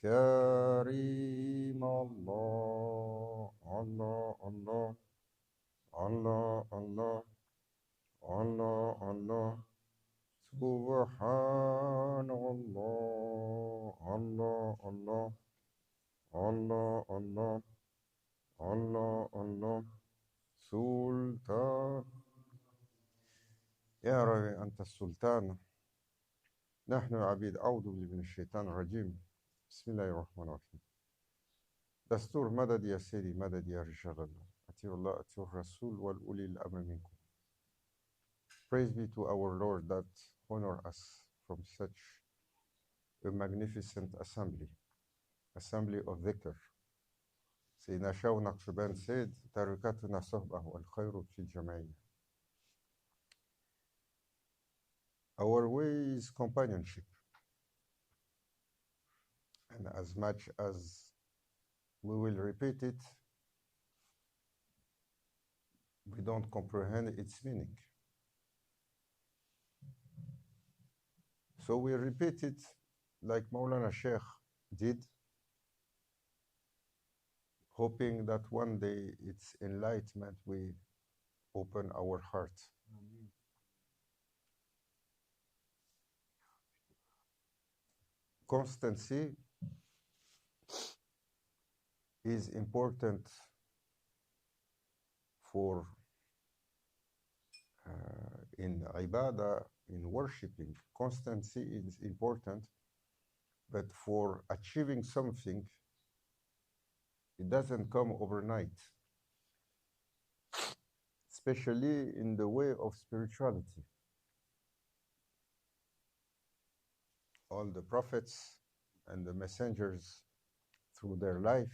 كريم الله الله الله الله الله الله الله سبحان الله الله الله الله الله الله الله سلطان. يا رب أنت السلطان، نحن عبيد. أعوذ بالله من الشيطان الرجيم. بسم الله الرحمن الرحيم. دستور مدد يا سيدي، مدد يا رجال الله. أطيعوا الله أطيعوا الرسول والأولي الأمر منكم. Praise be to our Lord that honor us from such a magnificent assembly of dhikr. سيدنا شاو نقشبان said تركتنا صحبة والخير في الجمعية. Our way is companionship, and as much as we will repeat it, we don't comprehend its meaning. So we repeat it like Maulana Sheikh did, hoping that one day its enlightenment will open our heart. Constancy is important for in ibadah, in worshiping. Constancy is important, but for achieving something, it doesn't come overnight, especially in the way of spirituality. All the prophets and the messengers through their life,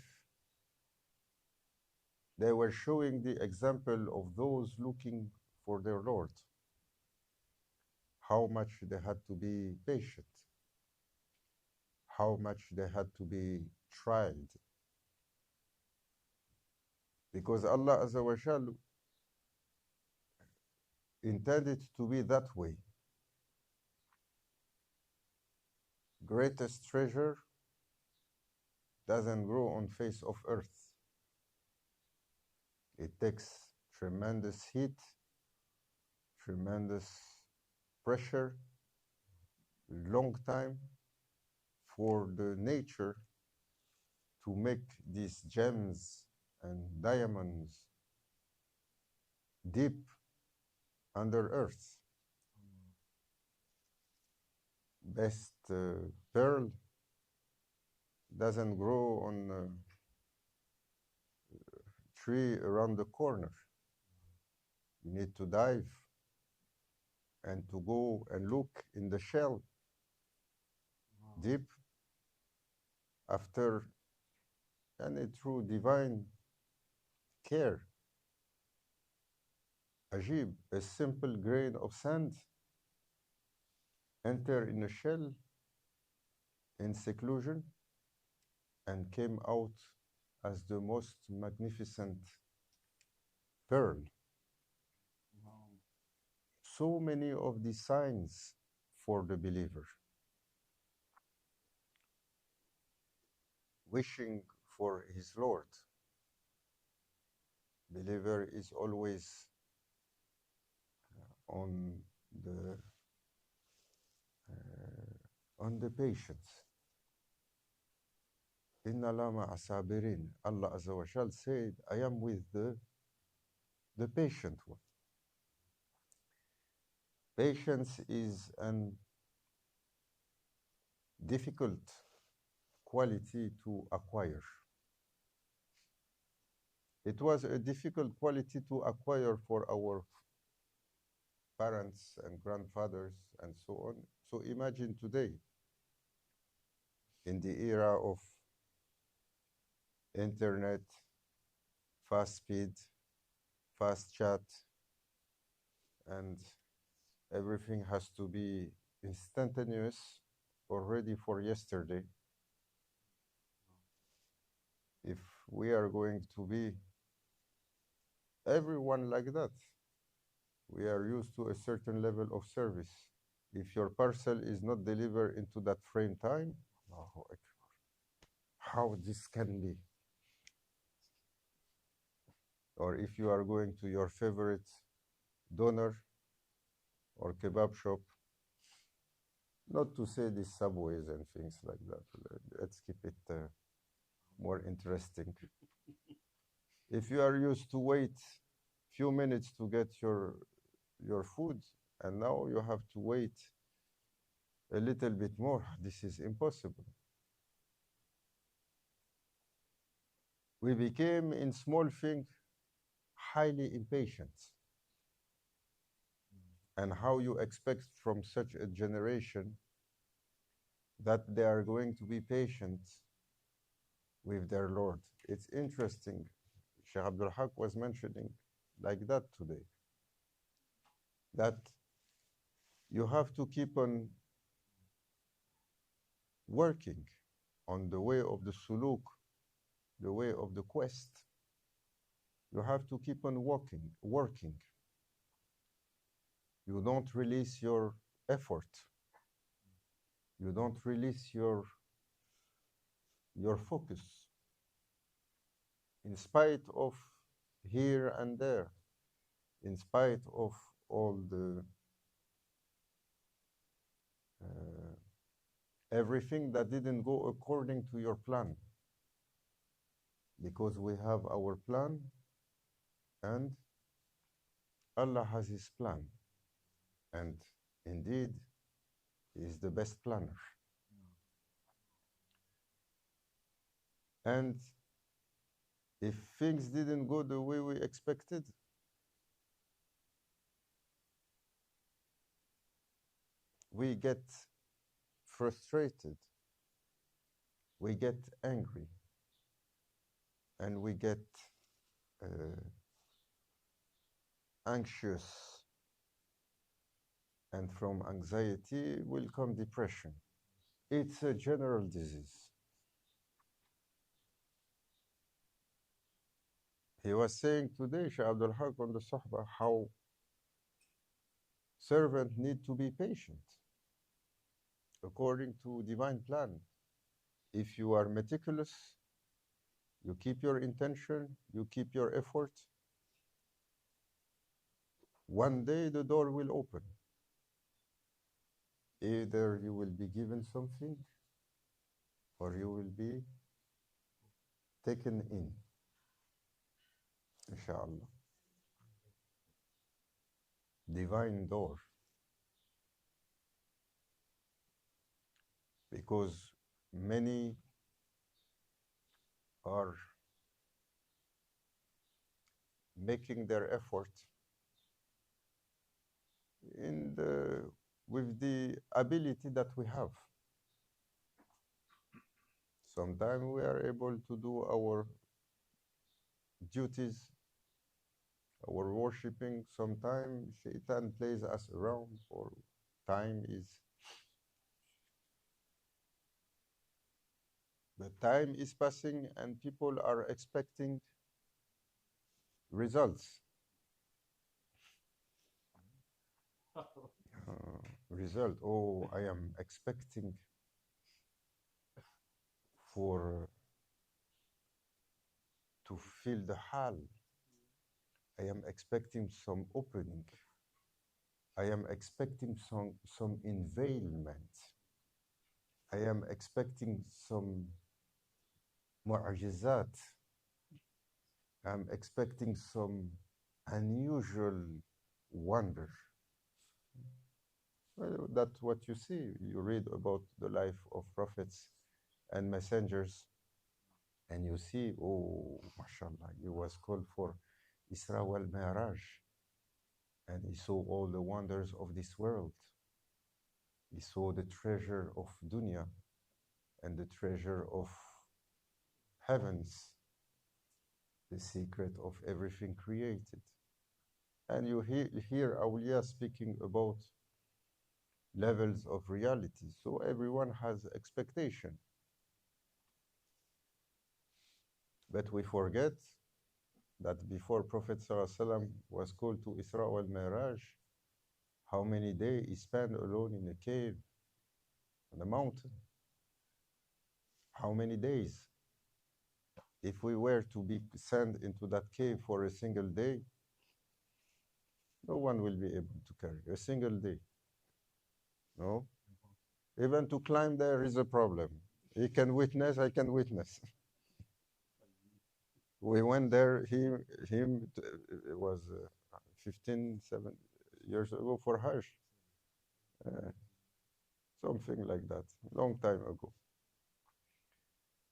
they were showing the example of those looking for their Lord, how much they had to be patient, how much they had to be tried. Because Allah Azza wa Jal intended to be that way. Greatest treasure doesn't grow on face of earth. It takes tremendous heat, tremendous pressure, long time for the nature to make these gems and diamonds deep under earth. Best pearl doesn't grow on a tree around the corner. You need to dive and to go and look in the shell deep after, and through divine care. Ajib, a simple grain of sand enter in a shell in seclusion and came out as the most magnificent pearl. So many of the signs for the believer. Wishing for his Lord. Believer is always on the patience. Inna lama asabirin. Allah Azza wa Jal said, I am with the patient one. Patience is an difficult quality to acquire. It was a difficult quality to acquire for our parents and grandfathers and so on. So imagine today, in the era of internet, fast speed, fast chat, and everything has to be instantaneous or ready for yesterday. If we are going to be everyone like that, we are used to a certain level of service. If your parcel is not delivered into that frame time, Allahu Akbar. how this can be. Or if you are going to your favorite doner or kebab shop, not to say these subways and things like that. Let's keep it more interesting. If you are used to wait few minutes to get your food, and now you have to wait a little bit more, this is impossible. We became in small things highly impatient. And how you expect from such a generation that they are going to be patient with their Lord? It's interesting. Sheikh Abdul Haq was mentioning like that today, that you have to keep on working on the way of the suluk, the way of the quest. You have to keep on working. You don't release your effort. You don't release your focus. In spite of here and there, in spite of all the everything that didn't go according to your plan, because we have our plan and Allah has his plan, and indeed he is the best planner. And if things didn't go the way we expected, we get frustrated, we get angry, and we get anxious, and from anxiety will come depression. It's a general disease. He was saying today, Shaykh Abdul Haq on the Sohba, how servant need to be patient according to divine plan. If you are meticulous, you keep your intention, you keep your effort, one day the door will open. Either you will be given something or you will be taken in, inshallah. Divine door. Because many are making their effort with the ability that we have. Sometimes we are able to do our duties, our worshipping. Sometimes Shaitan plays us around, or the time is passing and people are expecting results. Result. Oh, I am expecting to feel the hal. I am expecting some opening. I am expecting some unveilment. I am expecting some mu'ajizat. I'm expecting some unusual wonder. Well, that's what you see. You read about the life of prophets and messengers, and you see, oh, mashallah, he was called for Isra wal Mi'raj, and he saw all the wonders of this world. He saw the treasure of dunya and the treasure of heavens, the secret of everything created. And you hear awliya speaking about levels of reality. So everyone has expectation. But we forget that before Prophet ﷺ was called to Isra wal Mi'raj, how many days he spent alone in a cave, on a mountain? How many days? If we were to be sent into that cave for a single day, no one will be able to carry a single day. No? Even to climb there is a problem. He can witness, I can witness. We went there, it was 15, 7 years ago for Hajj. Uh, Something like that, long time ago.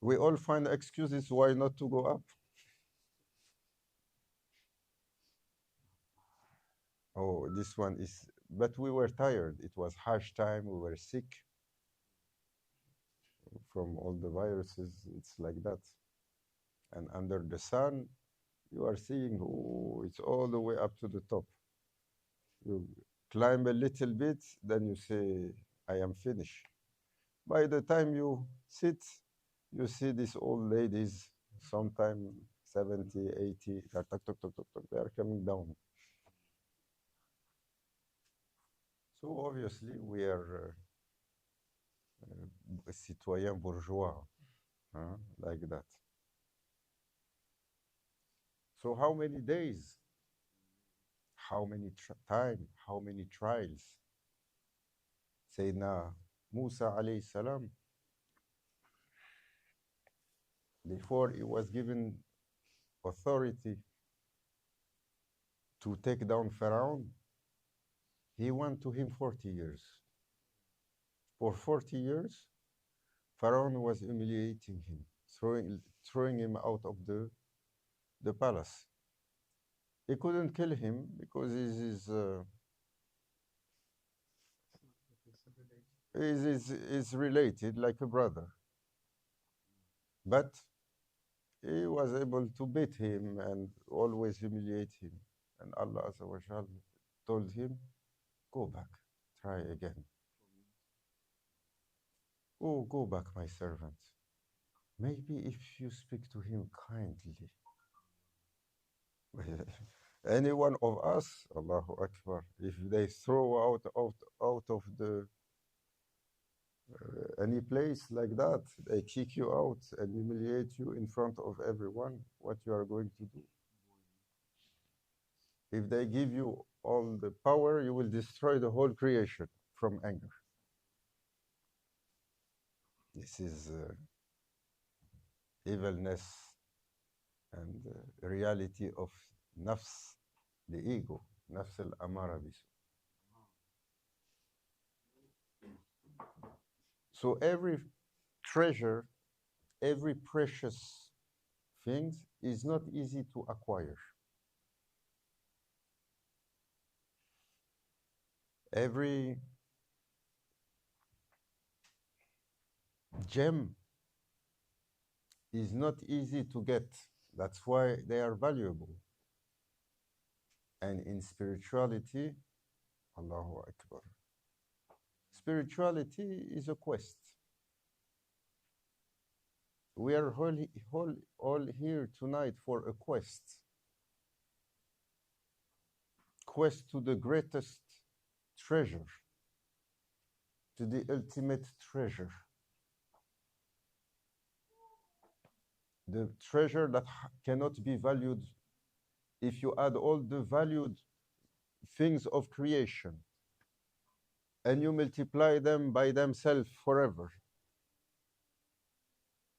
We all find excuses why not to go up. Oh, this one is, but we were tired. It was Hajj time, we were sick from all the viruses. It's like that. And under the sun, you are seeing, oh, it's all the way up to the top. You climb a little bit, then you say, I am finished. By the time you sit, you see these old ladies, sometime 70, 80, they are coming down. So obviously we are citoyens bourgeois, like that. So how many days, how many time, how many trials? Sayyidina Musa alayhi salam, before he was given authority to take down Pharaoh, he went to him 40 years. For 40 years, Pharaoh was humiliating him, throwing him out of the palace. He couldn't kill him because he's related like a brother. But he was able to beat him and always humiliate him. And Allah Azza wa Jal told him, go back, try again. Oh, go back, my servant. Maybe if you speak to him kindly. Any one of us, Allahu Akbar, if they throw out of the any place like that, they kick you out and humiliate you in front of everyone, what you are going to do? If they give you all the power, you will destroy the whole creation from anger. This is evilness and reality of nafs, the ego, nafs al-amara bisu. So every treasure, every precious thing is not easy to acquire. Every gem is not easy to get. That's why they are valuable. And in spirituality, Allahu Akbar, spirituality is a quest. We are all here tonight for a quest. Quest to the greatest treasure, to the ultimate treasure. The treasure that cannot be valued if you add all the valued things of creation and you multiply them by themselves forever.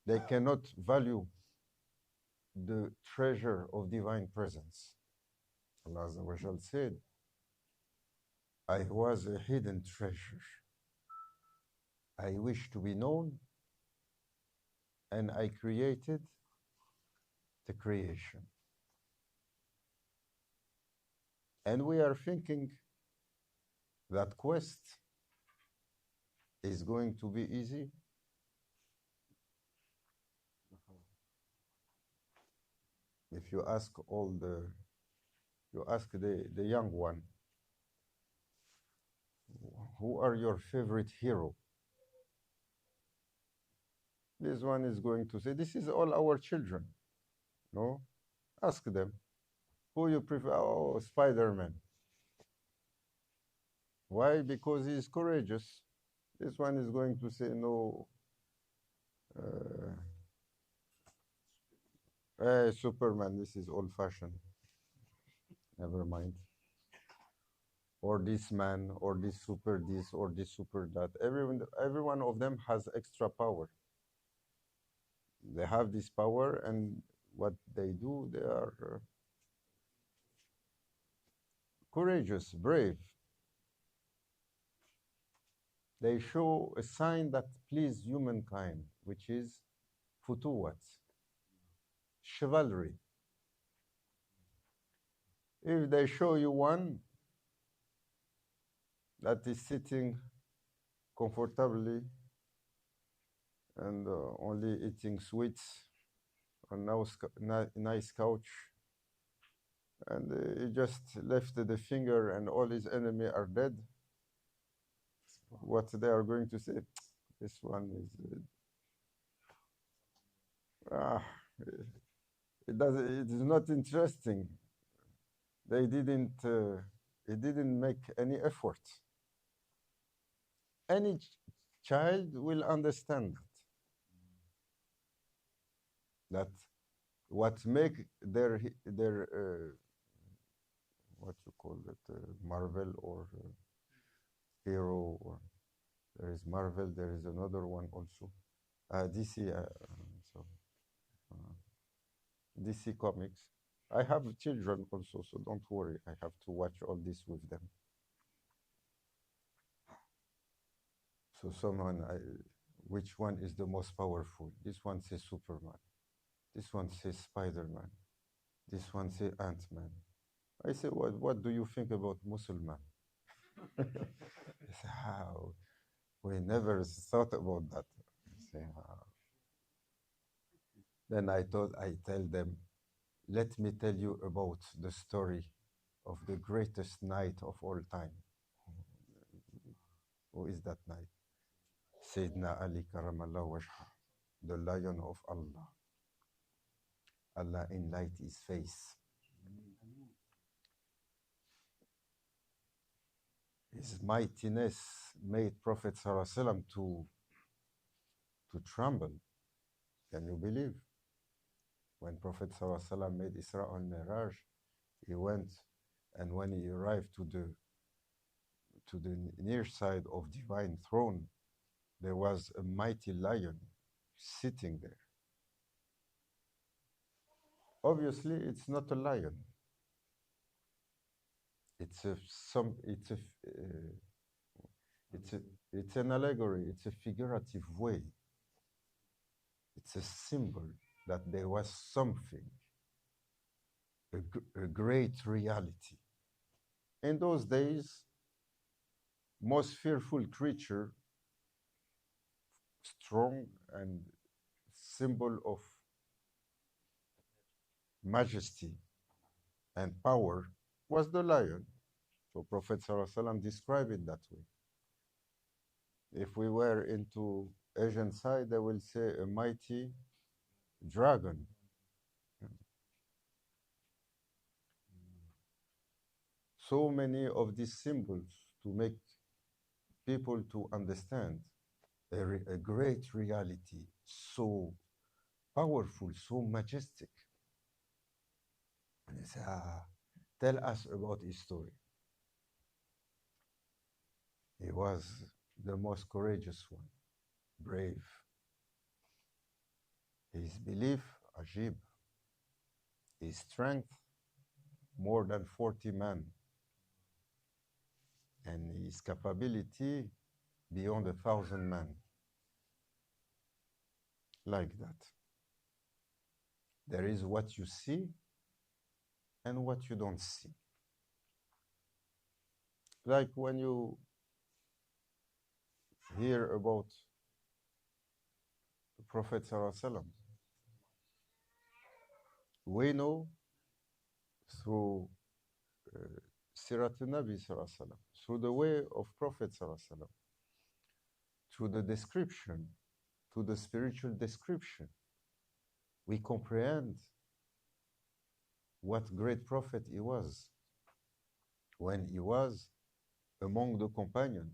They cannot value the treasure of divine presence. Allah Azza wa Jal said, I was a hidden treasure. I wish to be known, and I created the creation. And we are thinking that quest is going to be easy. If you ask the young one, who are your favorite hero? This one is going to say, this is all our children. No? Ask them, who you prefer? Oh, Spider-Man. Why? Because he is courageous. This one is going to say, no, Superman, this is old fashioned. Never mind. Or this man, or this super this, or this super that. Every one of them has extra power. They have this power, and what they do, they are courageous, brave. They show a sign that please humankind, which is futuwat, chivalry. If they show you one that is sitting comfortably and only eating sweets on nice couch, and he just lifted the finger and all his enemy are dead, what they are going to say, this one is, ah, it is not interesting. They didn't, it didn't make any effort. Any child will understand that what make their what you call it, Marvel or hero, or there is Marvel, there is another one also, DC, so DC Comics. I have children also, so don't worry. I have to watch all this with them. So which one is the most powerful? This one says Superman. This one says Spider-Man. This one says Ant-Man. I say, what do you think about Muslim? They say, how? We never thought about that. I say, how? Then I tell them, let me tell you about the story of the greatest knight of all time. Who is that knight? Sayyidina Ali Karamallah Wajha, the lion of Allah. Allah enlightened his face. His mightiness made Prophet ﷺ to tremble. Can you believe? When Prophet ﷺ made Isra al-Miraj, he went, and when he arrived to the near side of divine throne, there was a mighty lion sitting there. Obviously, it's not a lion. It's an allegory. It's a figurative way. It's a symbol that there was something, a great reality. In those days, most fearful creature, strong and symbol of majesty and power, was the lion. So Prophet ﷺ described it that way. If we were into Asian side, they will say a mighty dragon. So many of these symbols to make people to understand a great reality, so powerful, so majestic. And they say, tell us about his story. He was the most courageous one, brave. His belief, ajib. His strength, more than 40 men. And his capability, beyond 1,000 men. Like that. There is what you see and what you don't see. Like when you hear about the Prophet ﷺ, we know through Sirat al-Nabi ﷺ, through the way of Prophet ﷺ, through the description, through the spiritual description, we comprehend what great prophet he was when he was among the companions.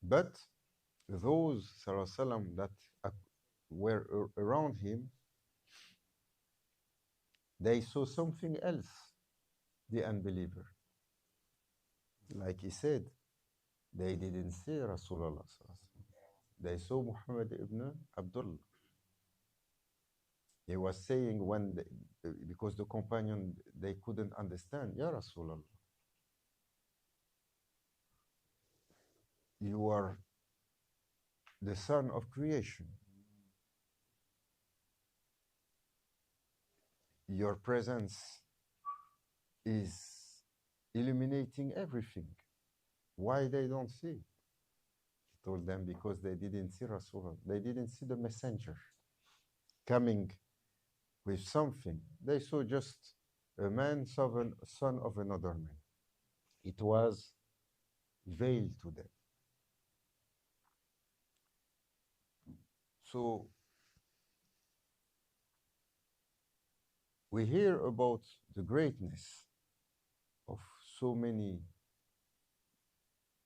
But those ﷺ that were around him, They saw something else, the unbeliever. Like he said, they didn't see Rasulullah. They saw Muhammad ibn Abdullah. He was saying because the companion, they couldn't understand, Ya Rasulullah, you are the son of creation. Your presence is illuminating everything. Why they don't see? He told them because they didn't see Rasulullah. They didn't see the messenger coming with something. They saw just a man, son of another man. It was veiled to them. So we hear about the greatness of so many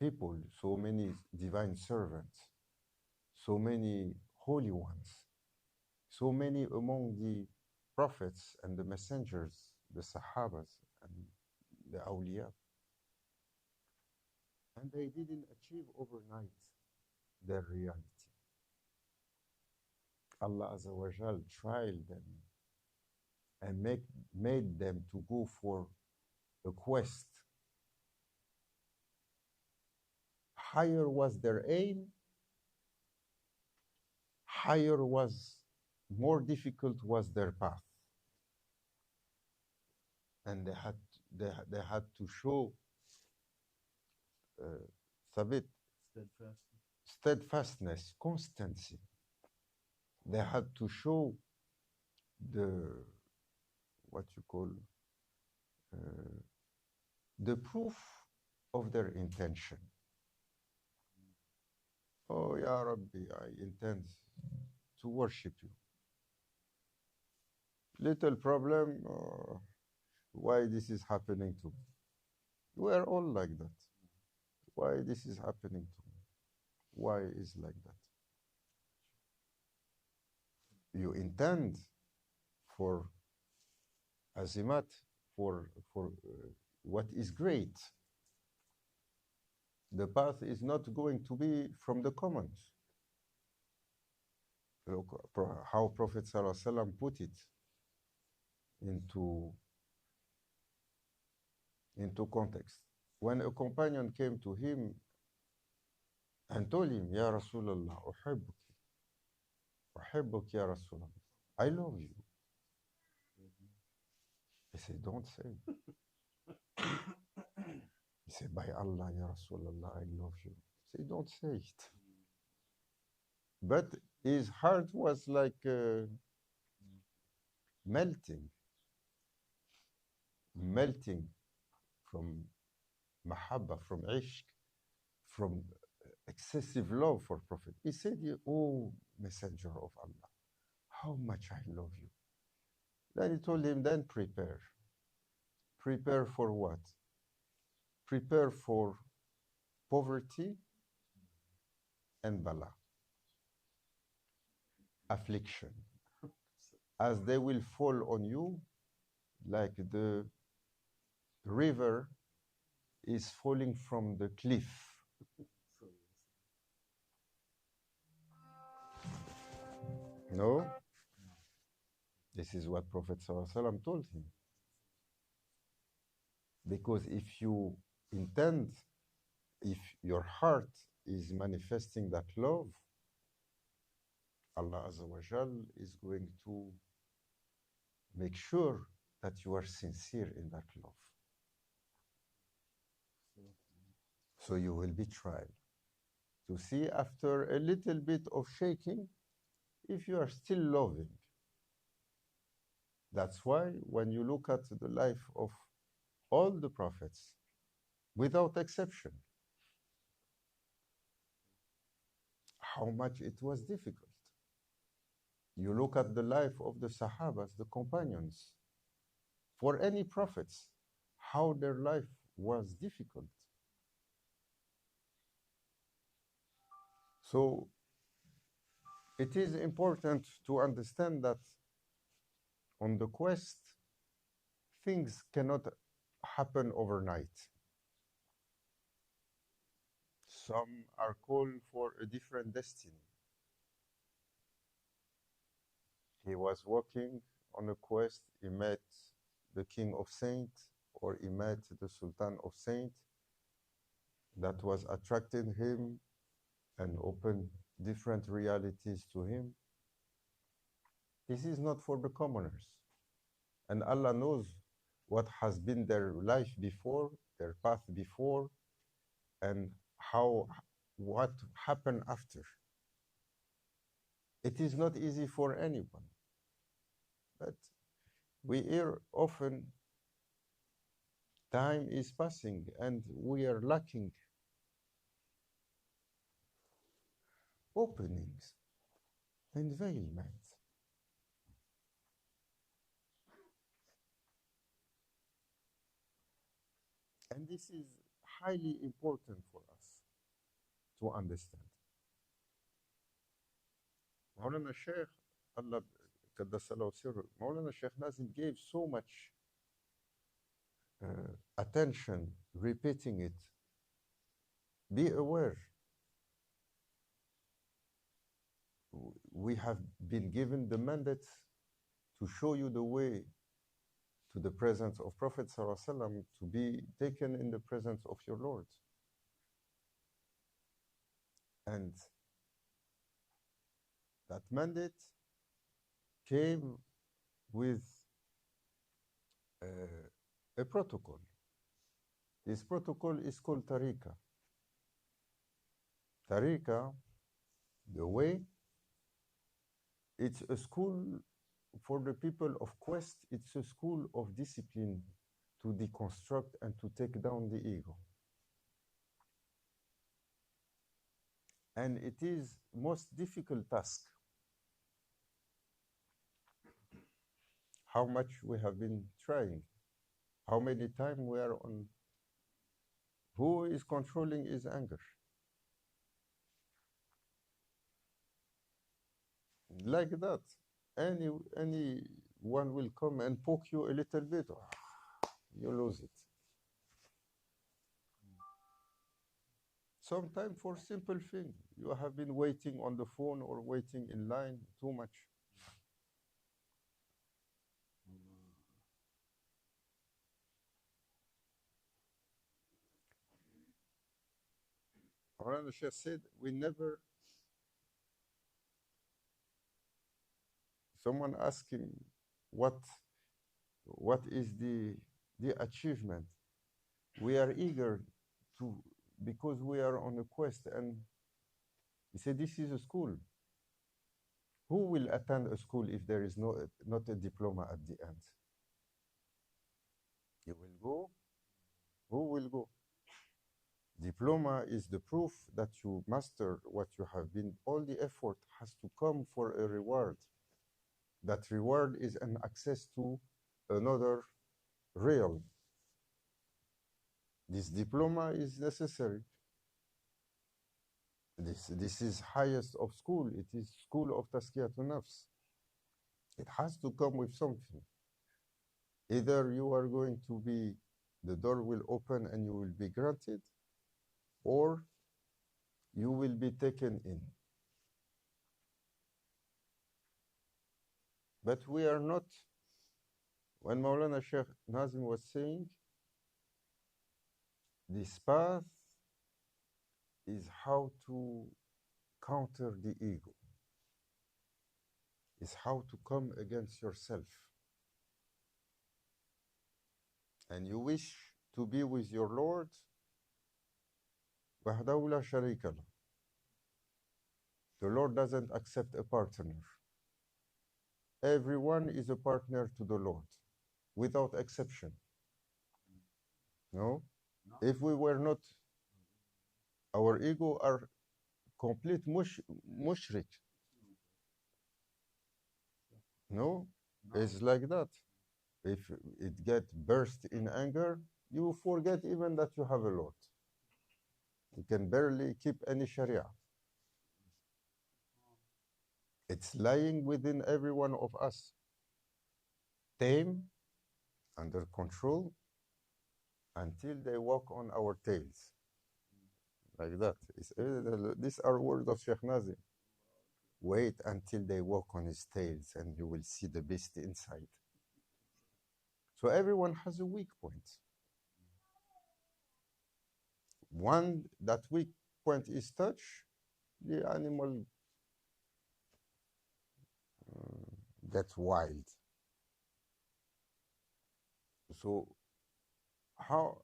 people, so many divine servants, so many holy ones, so many among the prophets and the messengers, the Sahabas and the awliya. And they didn't achieve overnight their reality. Allah Azza wa Jal tried them and made them to go for a quest. Higher was their aim, more difficult was their path. And they had to show sabit, steadfastness, constancy. They had to show the proof of their intention. Oh, Ya Rabbi, I intend to worship you. Little problem, why this is happening to me? We are all like that. Why this is happening to me? Why is like that? You intend for azimat, for what is great. The path is not going to be from the commons. Look how Prophet ﷺ put it into context. When a companion came to him and told him, Ya Rasulullah, uhibbuk ya Rasulullah, I love you. He said, don't say. He said, by Allah, Ya Rasulullah, I love you. He said, don't say it. But his heart was like melting from mahabba, from ishq, from excessive love for Prophet. He said, oh, Messenger of Allah, how much I love you. Then he told him, then prepare. Prepare for what? Prepare for poverty and bala, affliction, as they will fall on you like the river is falling from the cliff. No? This is what Prophet ﷺ told him. Because if you intend, if your heart is manifesting that love, Allah Azza wa Jal is going to make sure that you are sincere in that love. So you will be tried to see after a little bit of shaking if you are still loving. That's why when you look at the life of all the prophets, without exception, how much it was difficult. You look at the life of the Sahabas, the companions, for any prophets, how their life was difficult. So it is important to understand that on the quest things cannot happen overnight. Some are called for a different destiny. He was walking on a quest, he met the king of saints, or he met the sultan of saints that was attracting him and opened different realities to him. This is not for the commoners. And Allah knows what has been their life before, their path before, and what happened after. It is not easy for anyone. But we hear often time is passing and we are lacking openings, unveilments. And this is highly important for us to understand. Maulana Sheikh, Allah Qaddasallahu Sirru, Maulana Sheikh Nazim gave so much attention, repeating it. Be aware. We have been given the mandate to show you the way to the presence of Prophet ﷺ, to be taken in the presence of your Lord. And that mandate came with a protocol. This protocol is called tariqa. Tariqa, the way, it's a school for the people of quest. It's a school of discipline to deconstruct and to take down the ego. And it is most difficult task. How much we have been trying, how many times we are on. Who is controlling his anger? Like that, anyone will come and poke you a little bit, you lose it. Sometimes for simple thing, you have been waiting on the phone or waiting in line too much. Maulana Sheikh said, someone asked him, what is the achievement? We are eager to, because we are on a quest. And he said, this is a school. Who will attend a school if there is not a diploma at the end? You will go? Who will go? Diploma is the proof that you mastered what you have been. All the effort has to come for a reward. That reward is an access to another realm. This diploma is necessary. This is highest of school. It is school of Tazkiyatun Nafs. It has to come with something. Either you are going to be, the door will open and you will be granted, or you will be taken in. But we are not, when Maulana Sheikh Nazim was saying, this path is how to counter the ego, is how to come against yourself. And you wish to be with your Lord, وَحْدَهُ لَا شَرِيكَ لَهُ. The Lord doesn't accept a partner. Everyone is a partner to the Lord, without exception. No? If we were not, our ego are complete mushrik. No? It's like that. If it gets burst in anger, you forget even that you have a Lord. You can barely keep any Sharia. It's lying within every one of us. Tame under control until they walk on our tails. Like that. These are words of Sheikh Nazim. Wait until they walk on his tails and you will see the beast inside. So everyone has a weak point. One that weak point is touch, the animal gets wild. So how,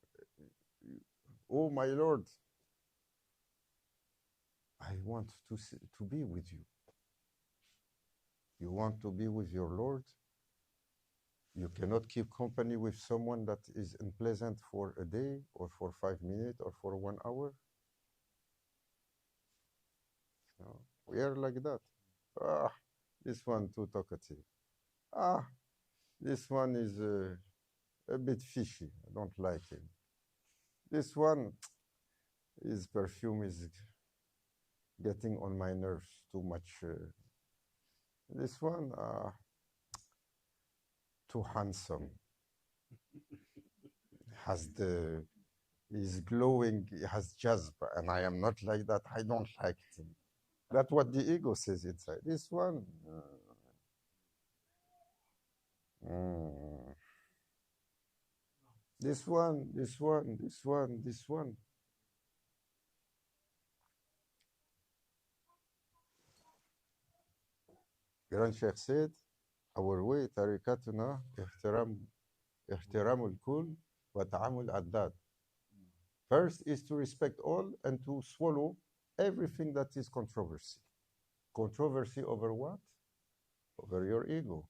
oh my Lord, I want to be with you. You want to be with your Lord? You cannot keep company with someone that is unpleasant for a day or for 5 minutes or for 1 hour. No, we are like that. Ah, this one too talkative. Ah, this one is a bit fishy. I don't like him. This one, his perfume is getting on my nerves too much. This one, too handsome. He's glowing, he has jazb, and I am not like that. I don't like him. That's what the ego says inside. This one, this one, this one, this one, this one. Grand Sheikh said, our way, tarikatuna, ihtiram al-kul wa ta'amul ad-dad. First is to respect all and to swallow everything that is controversy. Controversy over what? Over your ego.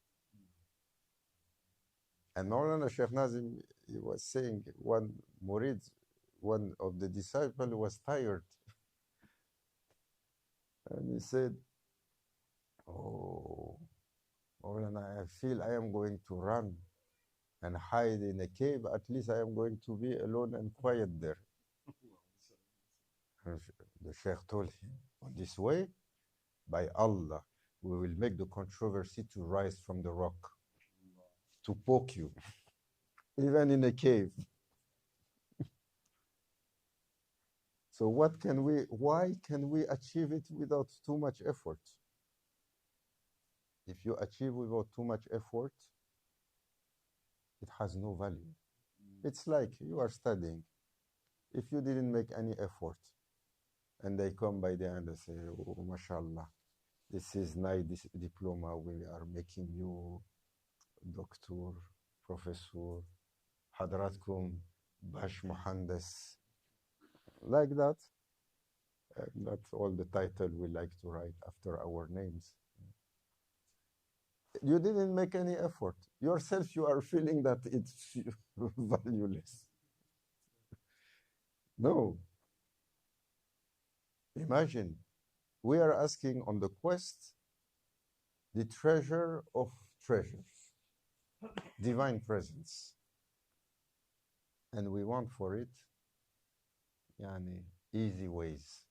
And Maulana Sheikh Nazim, he was saying, one murid, one of the disciples was tired. And he said, oh, Maulana, I feel I am going to run and hide in a cave. At least I am going to be alone and quiet there. And the Sheikh told him, on this way, by Allah, we will make the controversy to rise from the rock, to poke you, even in a cave. So why can we achieve it without too much effort? If you achieve without too much effort, it has no value. It's like you are studying. If you didn't make any effort, and they come by the end and say, oh, mashallah, this is nice diploma, we are making you doctor, professor, hadratkum, bash muhandas, like that. That's all the title we like to write after our names. You didn't make any effort. Yourself, you are feeling that it's valueless. No. Imagine, we are asking on the quest the treasure of treasures, divine presence. And we want for it easy ways,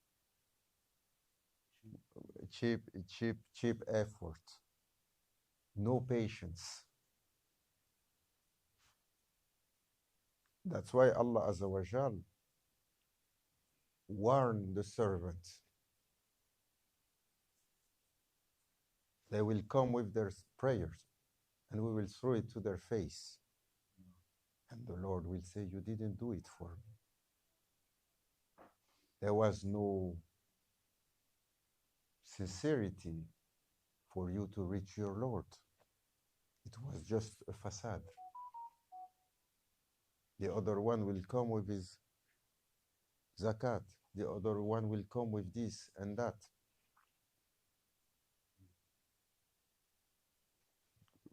cheap effort, no patience. That's why Allah Azza wa Jal warned the servant. They will come with their prayers and we will throw it to their face. And the Lord will say, you didn't do it for me. There was no sincerity for you to reach your Lord. It was just a facade. The other one will come with his zakat. The other one will come with this and that.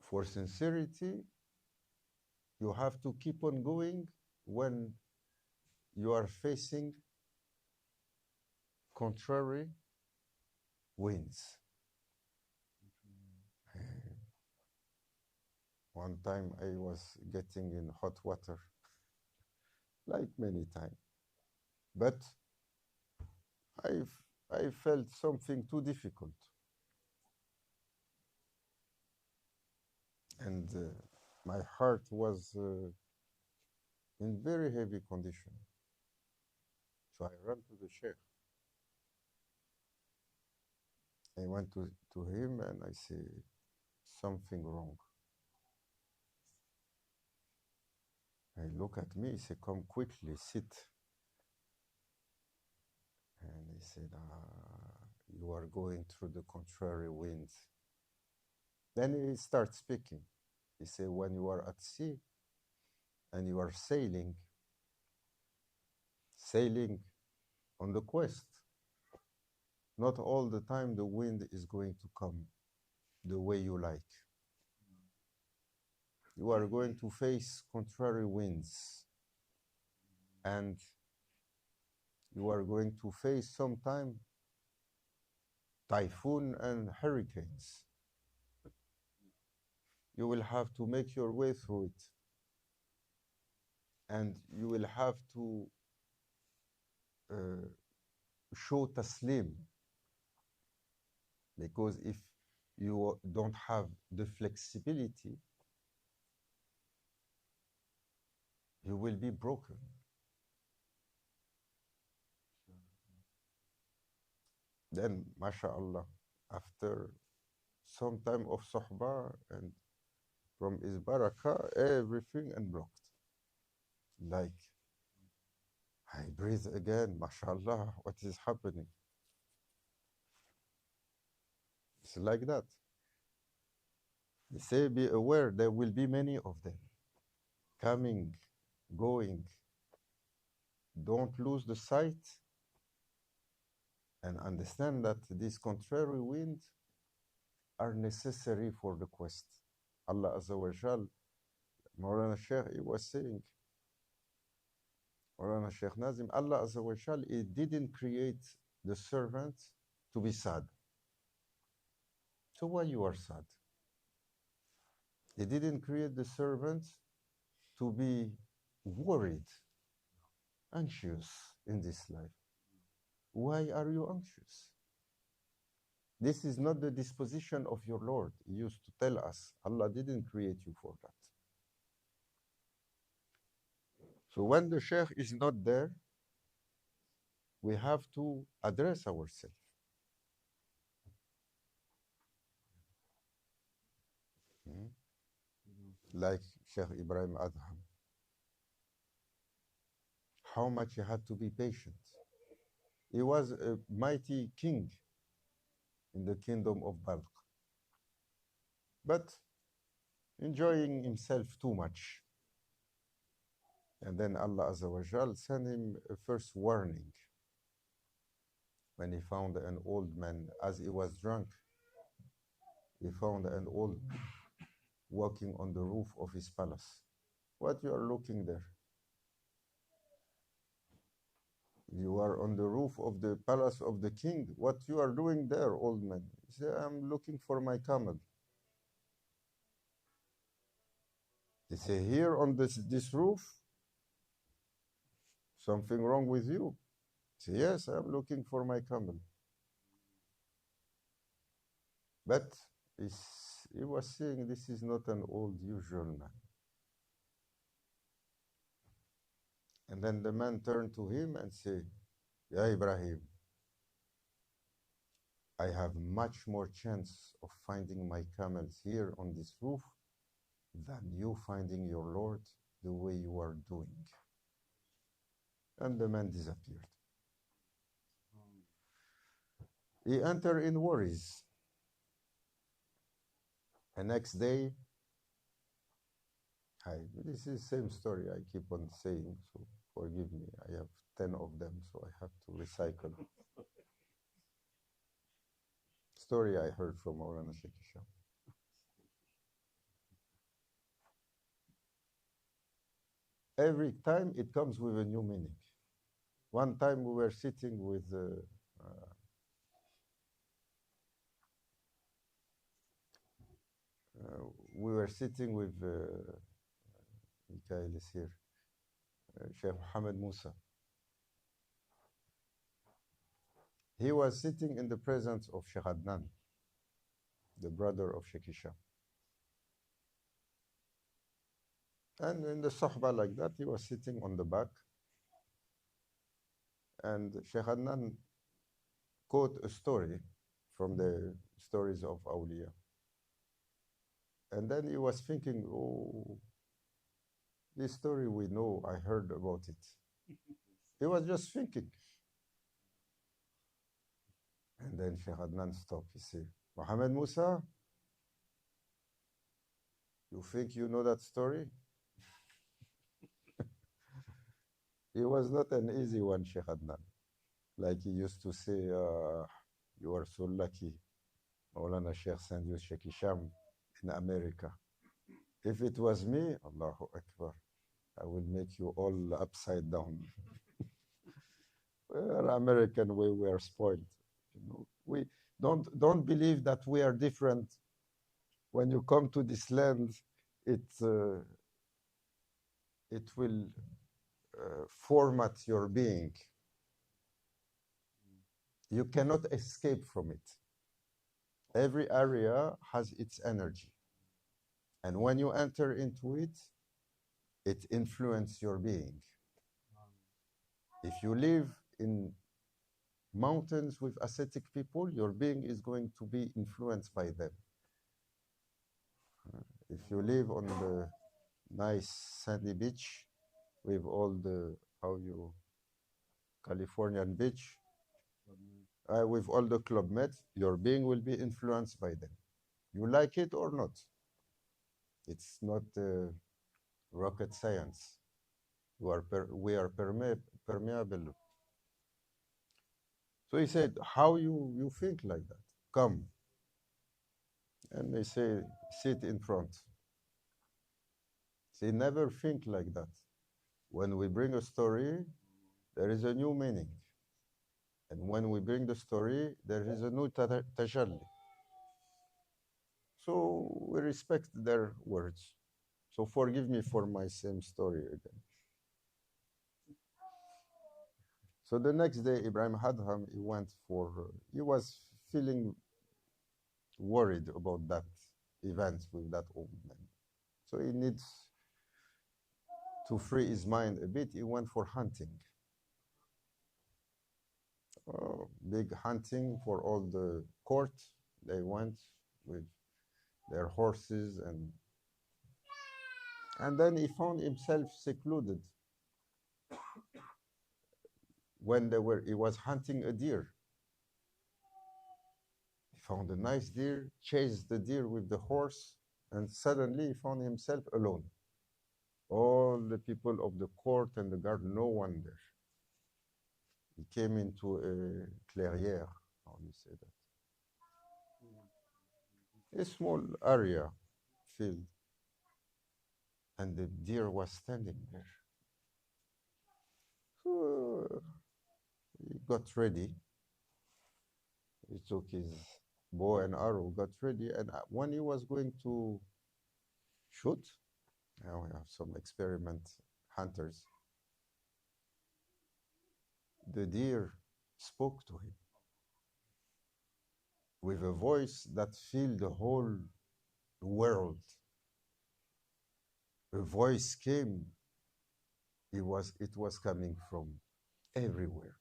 For sincerity, you have to keep on going when you are facing contrary winds. One time I was getting in hot water, like many times, but I felt something too difficult. And My heart was in very heavy condition. So I ran to the Sheikh. I went to him and I say, something wrong. He look at me, he said, come quickly, sit. And he said, you are going through the contrary winds. Then he starts speaking. He said, when you are at sea and you are sailing on the quest, not all the time the wind is going to come the way you like. You are going to face contrary winds, and you are going to face sometime typhoon and hurricanes. You will have to make your way through it, and you will have to show taslim, because if you don't have the flexibility, you will be broken. Then, mashallah, after some time of sohba and from his barakah, everything unblocked. Like, I breathe again, mashallah, what is happening? It's like that. They say, be aware, there will be many of them coming, going. Don't lose the sight and understand that these contrary winds are necessary for the quest. Allah Azza wa Jal, Maulana Sheikh, he was saying, Maulana Sheikh Nazim, Allah Azza wa Jal, he didn't create the servant to be sad. So why you are sad? He didn't create the servant to be worried, anxious in this life. Why are you anxious? This is not the disposition of your Lord. He used to tell us, Allah didn't create you for that. So when the Sheikh is not there, we have to address ourselves. Like Sheikh Ibrahim Adham. How much he had to be patient. He was a mighty king in the kingdom of Balkh, but enjoying himself too much. And then Allah Azza wa Jal sent him a first warning when he found an old man as he was drunk. He found an old walking on the roof of his palace. What you are looking there? You are on the roof of the palace of the king. What you are doing there, old man? He said, I'm looking for my camel. He said, here on this roof? Something wrong with you? He said, yes, I'm looking for my camel. But he was saying, this is not an old usual man. And then the man turned to him and said, Ya Ibrahim, I have much more chance of finding my camels here on this roof than you finding your Lord the way you are doing. And the man disappeared. He entered in worries. The next day, this is the same story I keep on saying, so forgive me. I have 10 of them, so I have to recycle. Story I heard from Maulana Sheikh Hisham. Every time it comes with a new meaning. One time we were sitting with Mikhail is here, Sheikh Muhammad Musa. He was sitting in the presence of Sheikh Adnan, the brother of Sheikh Hisham. And in the Sohba like that, he was sitting on the back, and Sheikh Adnan quote a story from the stories of Awliya. And then he was thinking, oh, this story we know, I heard about it. He was just thinking. And then Sheikh Adnan stopped. He said, Mohammed Musa, you think you know that story? It was not an easy one, Sheikh Adnan. Like he used to say, you are so lucky. Maulana Sheikh sent you Sheikh Hisham in America. If it was me, Allahu Akbar, I will make you all upside down. We're American, we were spoiled. You know, we don't believe that we are different. When you come to this land, it it will format your being. You cannot escape from it. Every area has its energy. And when you enter into it, it influences your being. If you live in mountains with ascetic people, your being is going to be influenced by them. If you live on the nice sandy beach with all the, Californian beach, with all the club mates, your being will be influenced by them. You like it or not. It's not rocket science. We are permeable. So he said, how you think like that? Come. And they say, sit in front. They never think like that. When we bring a story, there is a new meaning. And when we bring the story, there is a new tajalli. So we respect their words. So forgive me for my same story again. So the next day, Ibrahim Hadham, he was feeling worried about that event with that old man. So he needs to free his mind a bit. He went for hunting. Big hunting for all the court. They went with their horses, and then he found himself secluded. He was hunting a deer. He found a nice deer, chased the deer with the horse, and suddenly he found himself alone. All the people of the court and the guard, no one there. He came into a clairière, how do you say that? A small area, field, and the deer was standing there. So he got ready. He took his bow and arrow, got ready, and when he was going to shoot, now we have some experiment hunters, the deer spoke to him with a voice that filled the whole world. A voice came. It was coming from everywhere.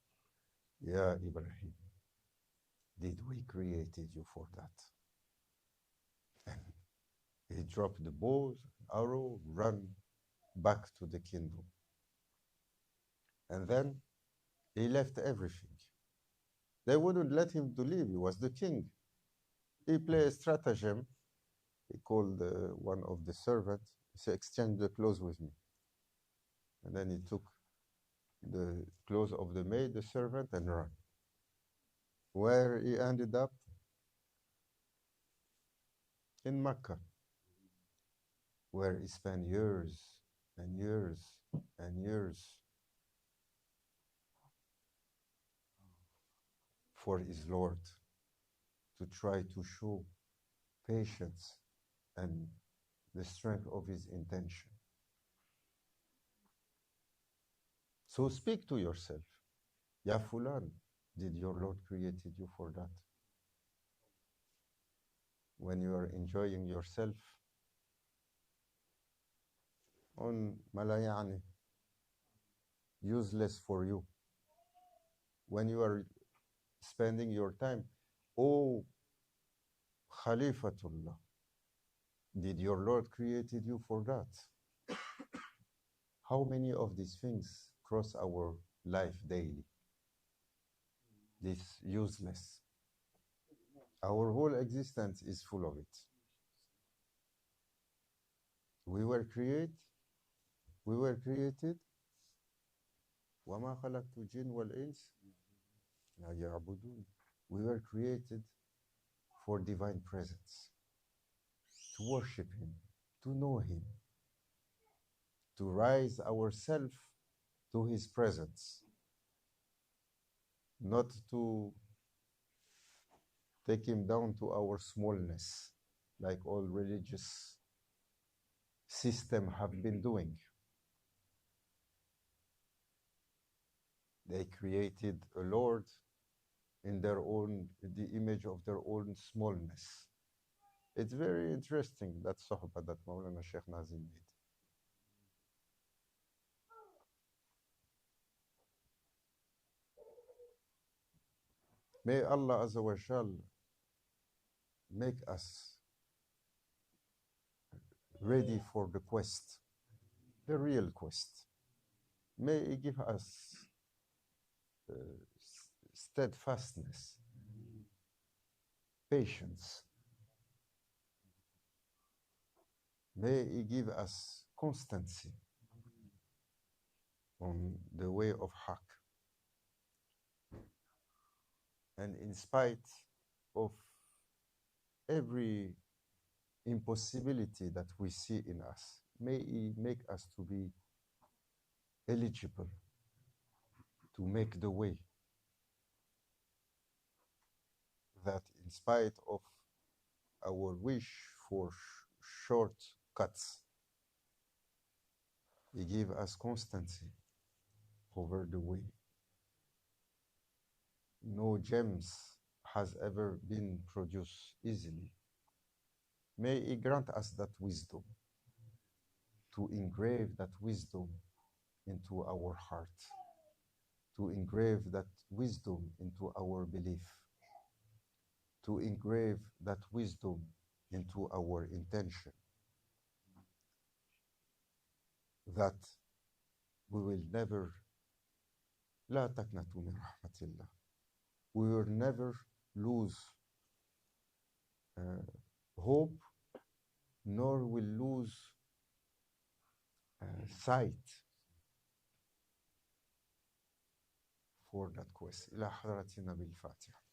Yeah, Ibrahim, did we created you for that? And he dropped the bow, arrow, ran back to the kingdom. And then he left everything. They wouldn't let him to leave. He was the king. He played a stratagem. He called one of the servants. He said, exchange the clothes with me. And then he took the clothes of the maid, the servant, and ran. Where he ended up? In Mecca, where he spent years and years and years for his Lord, to try to show patience and the strength of his intention. So speak to yourself. Ya Fulan, did your Lord created you for that? When you are enjoying yourself, on malayani, useless for you. When you are spending your time, oh Khalifatullah, did your Lord created you for that? How many of these things cross our life daily? This useless. Our whole existence is full of it. We were created. وَمَا خَلَقْتُ الْجِنَّ وَالْإِنسَ لَا يَعْبُدُونَ. We were created for divine presence, to worship Him, to know Him, to rise ourselves to His presence, not to take Him down to our smallness, like all religious systems have been doing. They created a Lord in their own, the image of their own smallness. It's very interesting, that Sohba that Maulana Sheikh Nazim made. May Allah Azza wa Jal make us ready for the quest, the real quest. May He give us steadfastness, patience. May He give us constancy on the way of Haqq. And in spite of every impossibility that we see in us, may He make us to be eligible to make the way, that in spite of our wish for shortcuts, He give us constancy over the way. No gems has ever been produced easily. May He grant us that wisdom, to engrave that wisdom into our heart, to engrave that wisdom into our belief, to engrave that wisdom into our intention, that we will never, لا تقنطوا من رحمة الله, we will never lose hope, nor will lose sight for that quest. إلى حضرتنا بالفاتحة.